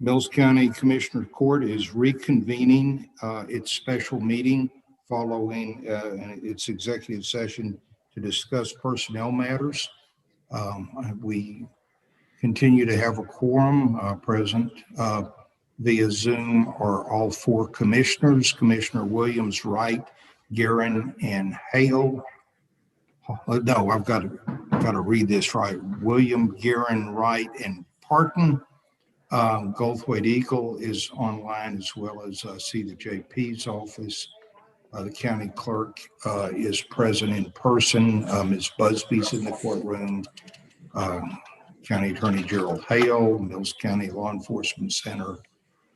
Mills County Commissioner Court is reconvening its special meeting following its executive session to discuss personnel matters. We continue to have a quorum present via Zoom are all four commissioners, Commissioner Williams, Wright, Guerin, and Hale. No, I've got to read this right. William, Guerin, Wright, and Parton. Goldthwait Eagle is online, as well as see the JP's office. The county clerk is present in person. Ms. Busby's in the courtroom. County Attorney Gerald Hale, Mills County Law Enforcement Center,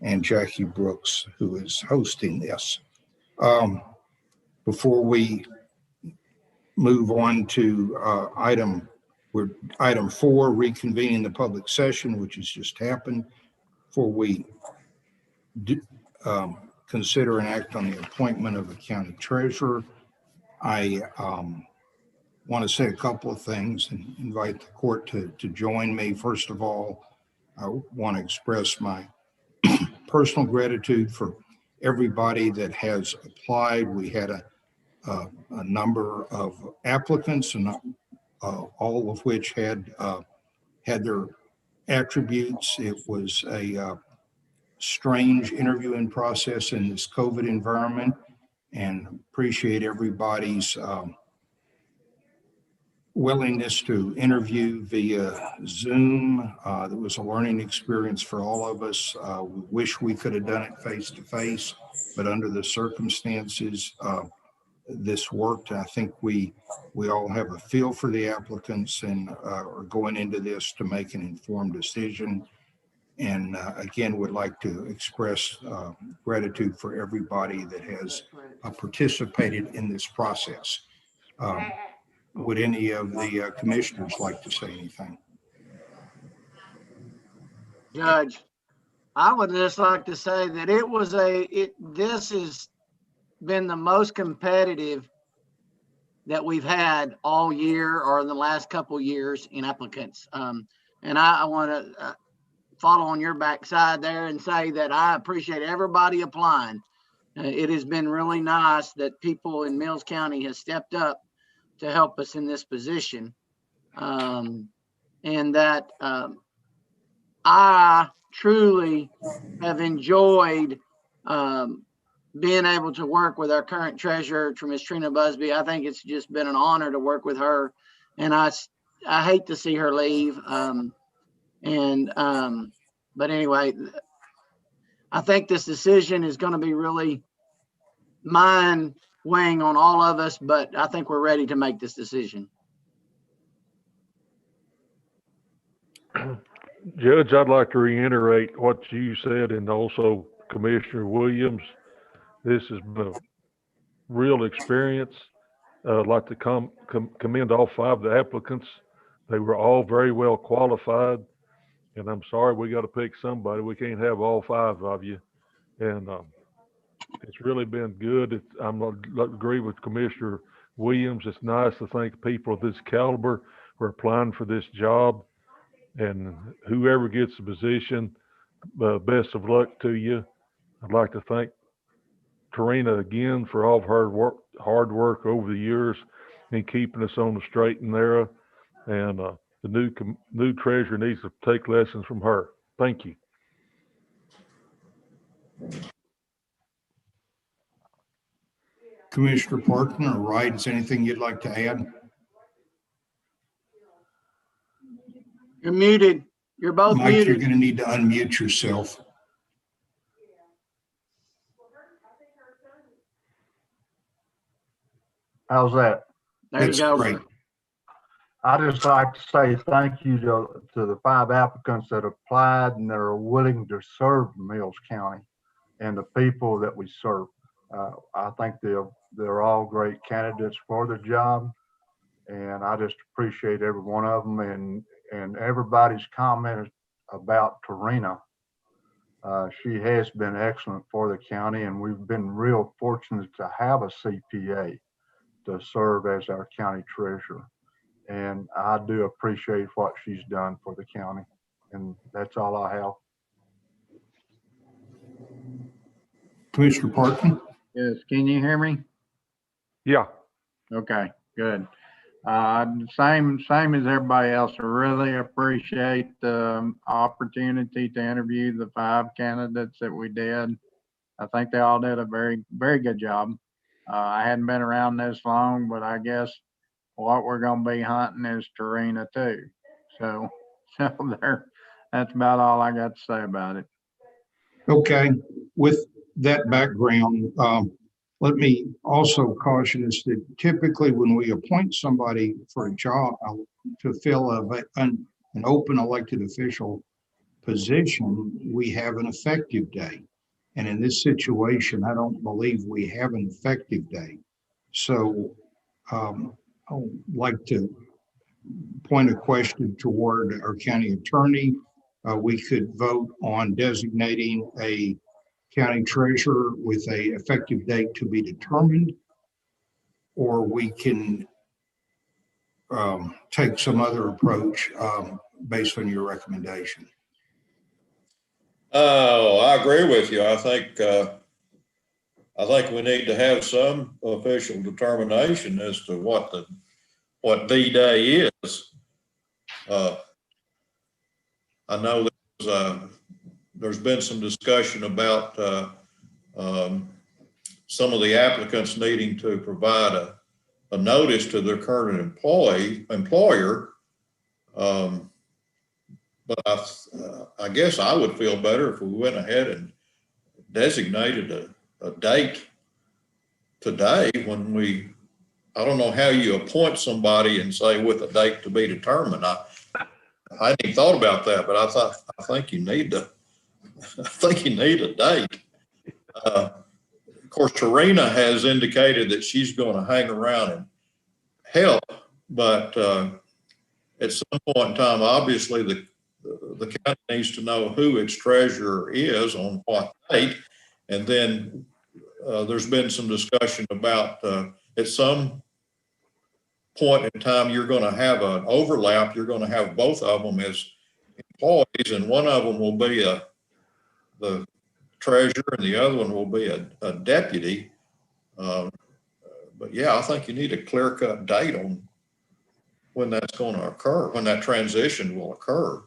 and Jackie Brooks, who is hosting this. Before we move on to item 4, reconvening the public session, which has just happened, before we consider and act on the appointment of a county treasurer, I want to say a couple of things and invite the court to join me. First of all, I want to express my personal gratitude for everybody that has applied. We had a number of applicants, and all of which had their attributes. It was a strange interviewing process in this COVID environment, and appreciate everybody's willingness to interview via Zoom. It was a learning experience for all of us. We wish we could have done it face to face, but under the circumstances, this worked. I think we all have a feel for the applicants and are going into this to make an informed decision. And again, would like to express gratitude for everybody that has participated in this process. Would any of the commissioners like to say anything? Judge, I would just like to say that this has been the most competitive that we've had all year or in the last couple of years in applicants. And I want to follow on your backside there and say that I appreciate everybody applying. It has been really nice that people in Mills County has stepped up to help us in this position, and that I truly have enjoyed being able to work with our current treasurer, Ms. Trina Busby. I think it's just been an honor to work with her, and I hate to see her leave. But anyway, I think this decision is going to be really mind weighing on all of us, but I think we're ready to make this decision. Judge, I'd like to reiterate what you said, and also Commissioner Williams. This has been a real experience. I'd like to commend all 5 of the applicants. They were all very well qualified, and I'm sorry we got to pick somebody. We can't have all 5 of you, and it's really been good. I agree with Commissioner Williams. It's nice to think people of this caliber are applying for this job, and whoever gets the position, best of luck to you. I'd like to thank Tarina again for all of her hard work over the years in keeping us on the straight and narrow, and the new treasurer needs to take lessons from her. Thank you. Commissioner Parton or Wright, is anything you'd like to add? You're muted. You're both Mike, muted. you're going to need to unmute yourself. How's that? There you go. Great. I just like to say thank you to the 5 applicants that applied and that are willing to serve Mills County and the people that we serve. I think they're all great candidates for the job, and I just appreciate every one of them and everybody's comment about Tarina. She has been excellent for the county, and we've been real fortunate to have a CPA to serve as our county treasurer. And I do appreciate what she's done for the county. And that's all I have. Commissioner Parkin? Yes, can you hear me? Yeah, Okay, good. Same as everybody else. I really appreciate the opportunity to interview the 5 candidates that we did. I think they all did a very, very good job. I hadn't been around this long, but I guess what we're gonna be hunting is Tarina too. So that's about all I got to say about it. Okay, with that background, let me also caution us that typically when we appoint somebody for a job to fill an open elected official position, we have an effective date. And in this situation, I don't believe we have an effective date. So I would like to point a question toward our county attorney. We could vote on designating a county treasurer with a effective date to be determined, or we can take some other approach based on your recommendation. Oh, I agree with you. I think we need to have some official determination as to what D-Day is. I know there's been some discussion about some of the applicants needing to provide a notice to their current employer. But I guess I would feel better if we went ahead and designated a date today when I don't know how you appoint somebody and say with a date to be determined. I hadn't even thought about that, but I think you need a date. Of course, Tarina has indicated that she's going to hang around and help, but at some point in time, obviously the county needs to know who its treasurer is on what date. And then there's been some discussion about at some point in time, you're going to have an overlap. You're going to have both of them as employees, and one of them will be the treasurer and the other one will be a deputy. But yeah, I think you need a clear-cut date on when that's going to occur, when that transition will occur.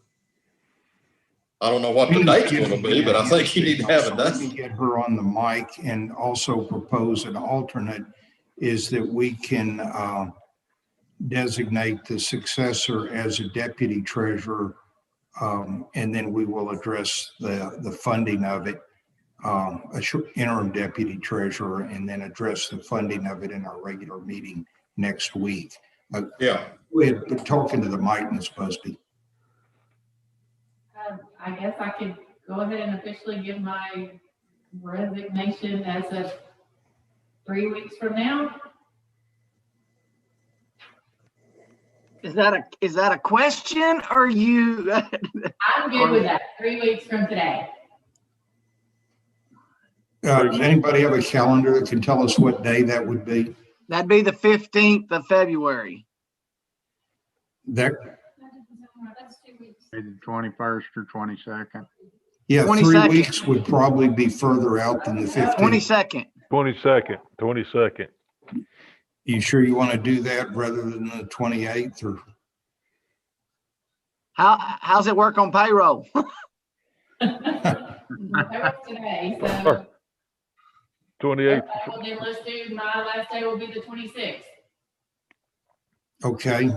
I don't know what the date's going to be, but I think you need to have a date. Let me get her on the mic and also propose an alternate is that we can designate the successor as a deputy treasurer, and then we will address the funding of it, interim deputy treasurer, and then address the funding of it in our regular meeting next week. Yeah. We're talking to the mic, Ms. Busby. I guess I could go ahead and officially give my resignation as of 3 weeks from now. Is that a question or you? I'm good with that. 3 weeks from today. Does anybody have a calendar that can tell us what day that would be? That'd be the 15th of February. That, Maybe the 21st or 22nd. yeah, 22nd. 3 weeks would probably be further out than the 15th. 22nd. 22nd. You sure you want to do that rather than the 28th, or? How's it work on payroll? That was today, so 28th. well, then let's do, my last day will be the 26th. Okay.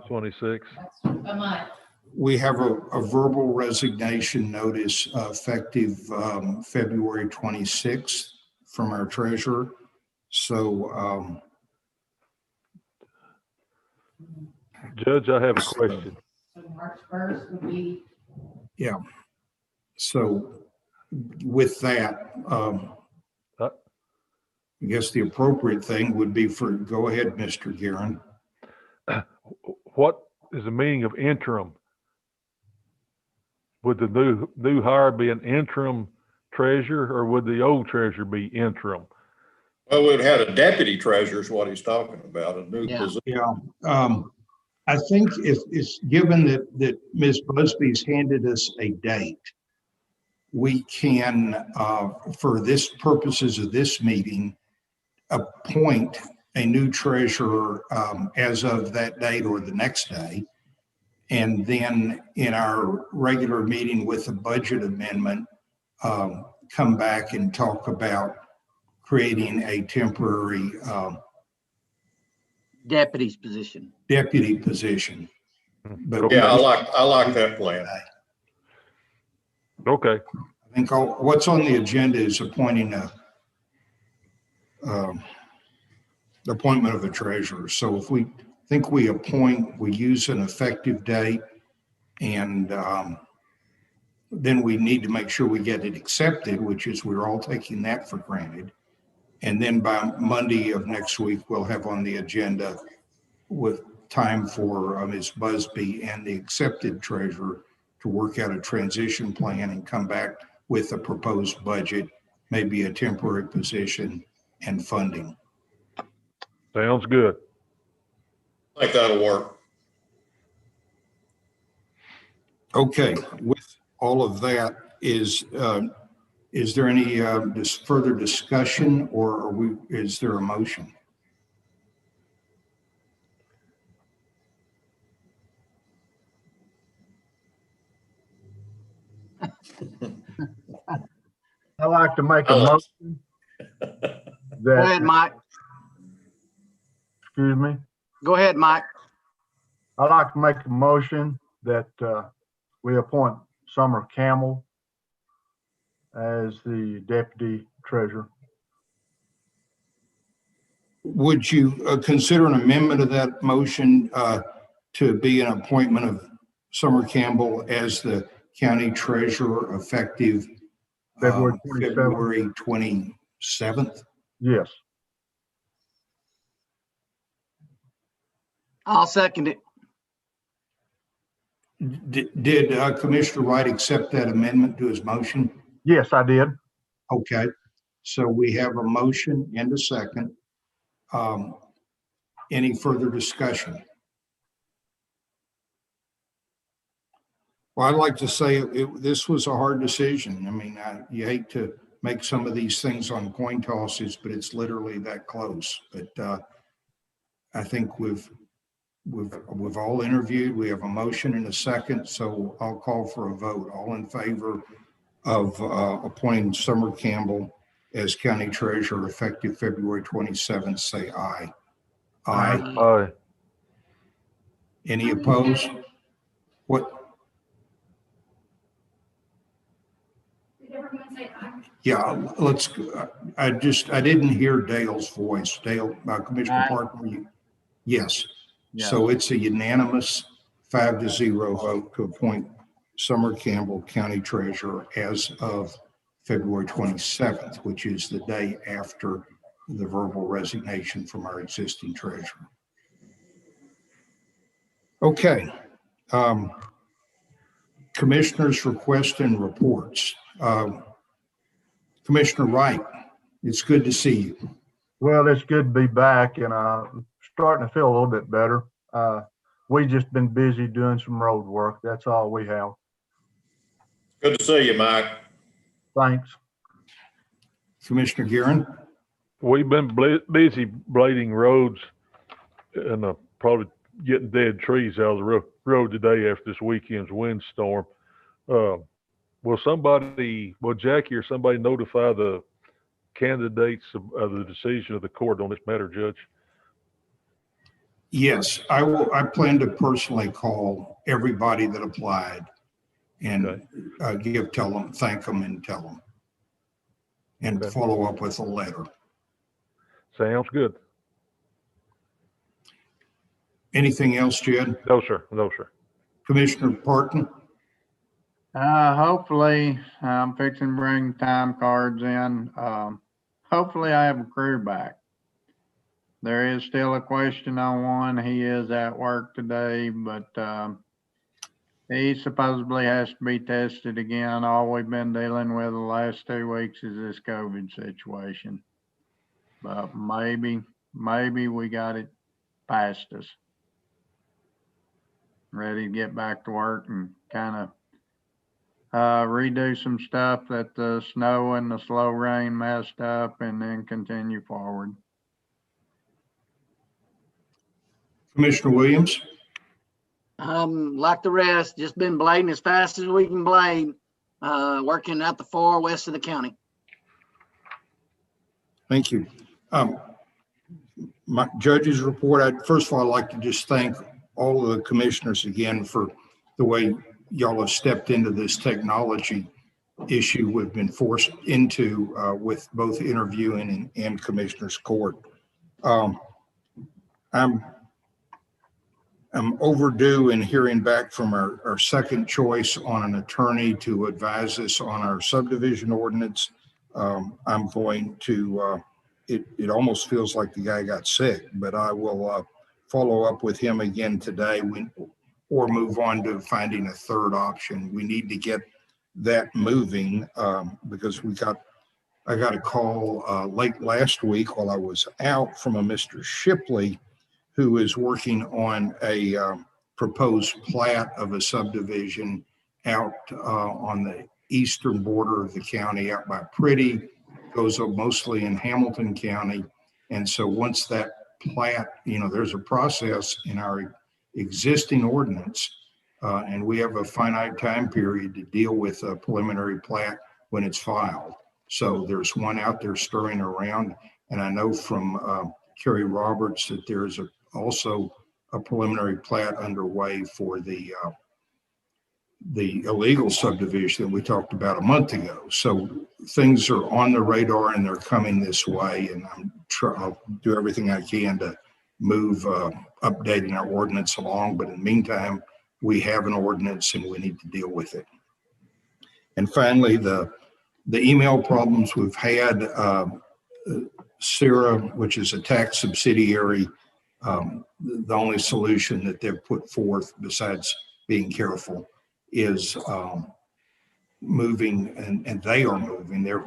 26. That's a month. We have a verbal resignation notice effective February 26th from our treasurer. So, Judge, I have a question. So March 1st would be. yeah. So with that, I guess the appropriate thing would be go ahead, Mr. Guerin. What is the meaning of interim? Would the new hire be an interim treasurer, or would the old treasurer be interim? Well, we'd had a deputy treasurer is what he's talking about, a new position. Yeah. I think if it's given that Ms. Busby's handed us a date, we can, for this purposes of this meeting, appoint a new treasurer as of that date or the next day. And then in our regular meeting with the budget amendment, come back and talk about creating a temporary Deputy's position. deputy position. But Yeah, I like that plan. Okay, I think what's on the agenda is appointing the appointment of a treasurer. So if we think we appoint, we use an effective date, and then we need to make sure we get it accepted, which is we're all taking that for granted. And then by Monday of next week, we'll have on the agenda with time for Ms. Busby and the accepted treasurer to work out a transition plan and come back with a proposed budget, maybe a temporary position and funding. sounds good. I think that'll work. Okay, with all of that, is there any further discussion, or is there a motion? I'd like to make a I'll- motion Go ahead, that, Mike. excuse me, Go ahead, Mike. I'd like to make a motion that we appoint Summer Campbell as the deputy treasurer. Would you consider an amendment of that motion to be an appointment of Summer Campbell as the county treasurer effective February 27th. February 27th? Yes. I'll second it. Did Commissioner Wright accept that amendment to his motion? Yes, I did. Okay, so we have a motion and a second. Any further discussion? Well, I'd like to say this was a hard decision. I mean, you hate to make some of these things on coin tosses, but it's literally that close. But I think we've all interviewed. We have a motion and a second, so I'll call for a vote. All in favor of appointing Summer Campbell as county treasurer effective February 27th, say aye. Aye. Aye. Any opposed? What? Did everyone say aye? Yeah, let's, I didn't hear Dale's voice. Dale, Commissioner Aye. Parker, yes. Yes. So it's a unanimous 5-0 vote to appoint Summer Campbell County Treasurer as of February 27th, which is the day after the verbal resignation from our existing treasurer. Okay. Commissioners' requests and reports. Commissioner Wright, it's good to see you. Well, it's good to be back and starting to feel a little bit better. We just been busy doing some road work. That's all we have. Good to see you, Mike. Thanks. Commissioner Guerin? We've been busy blading roads and probably getting dead trees out of the road today after this weekend's windstorm. Will Jackie or somebody notify the candidates of the decision of the court on this matter, Judge? Yes, I will. I plan to personally call everybody that applied and thank them and tell them, and Okay. follow up with a letter. Sounds good. Anything else, Jed? No, sir. No, sir. Commissioner Parton? Hopefully, I'm fixing to bring time cards in. Hopefully I have a crew back. There is still a question on one. He is at work today, but he supposedly has to be tested again. All we've been dealing with the last 2 weeks is this COVID situation. But maybe we got it past us. Ready to get back to work and kind of redo some stuff that the snow and the slow rain messed up, and then continue forward. Commissioner Williams? Like the rest, just been blading as fast as we can blade, working out the far west of the county. Thank you. My judge's report, first of all, I'd like to just thank all of the commissioners again for the way y'all have stepped into this technology issue we've been forced into with both interviewing and commissioners court. I'm overdue in hearing back from our second choice on an attorney to advise us on our subdivision ordinance. I'm going to, it almost feels like the guy got sick, but I will follow up with him again today or move on to finding a third option. We need to get that moving because I got a call late last week while I was out from a Mr. Shipley who is working on a proposed plat of a subdivision out on the eastern border of the county out by Pretty, goes up mostly in Hamilton County. And so once that plat, there's a process in our existing ordinance and we have a finite time period to deal with a preliminary plat when it's filed. So there's one out there stirring around. And I know from Kerry Roberts that there's also a preliminary plat underway for the illegal subdivision that we talked about a month ago. So things are on the radar and they're coming this way. And I'll do everything I can to move updating our ordinance along. But in the meantime, we have an ordinance and we need to deal with it. And finally, the email problems we've had, Sarah, which is a tax subsidiary, the only solution that they've put forth besides being careful is moving, and they are moving. They're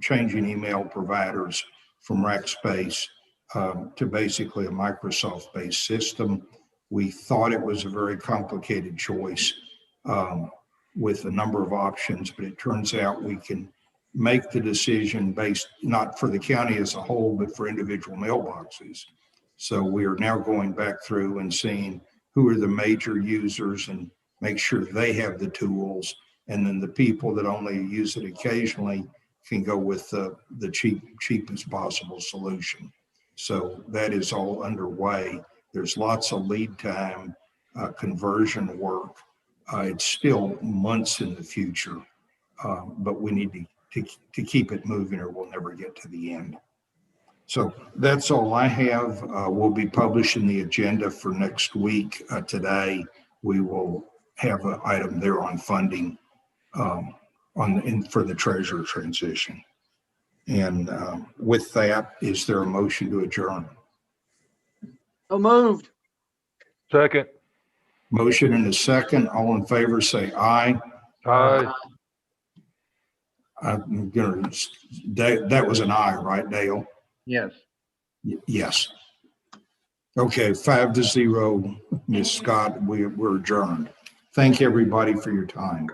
changing email providers from Rackspace to basically a Microsoft-based system. We thought it was a very complicated choice with a number of options, but it turns out we can make the decision based not for the county as a whole, but for individual mailboxes. So we are now going back through and seeing who are the major users and make sure they have the tools. And then the people that only use it occasionally can go with the cheapest possible solution. So that is all underway. There's lots of lead time, conversion work. It's still months in the future, but we need to keep it moving or we'll never get to the end. So that's all I have. We'll be publishing the agenda for next week. Today, we will have an item there on funding for the treasurer transition. And with that, is there a motion to adjourn? So moved. Second. Motion and a second. All in favor, say aye. Aye. I'm gonna, that was an aye, right, Dale? Yes. Yes. Okay, 5-0, Ms. Scott, we're adjourned. Thank everybody for your time.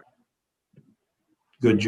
Good job.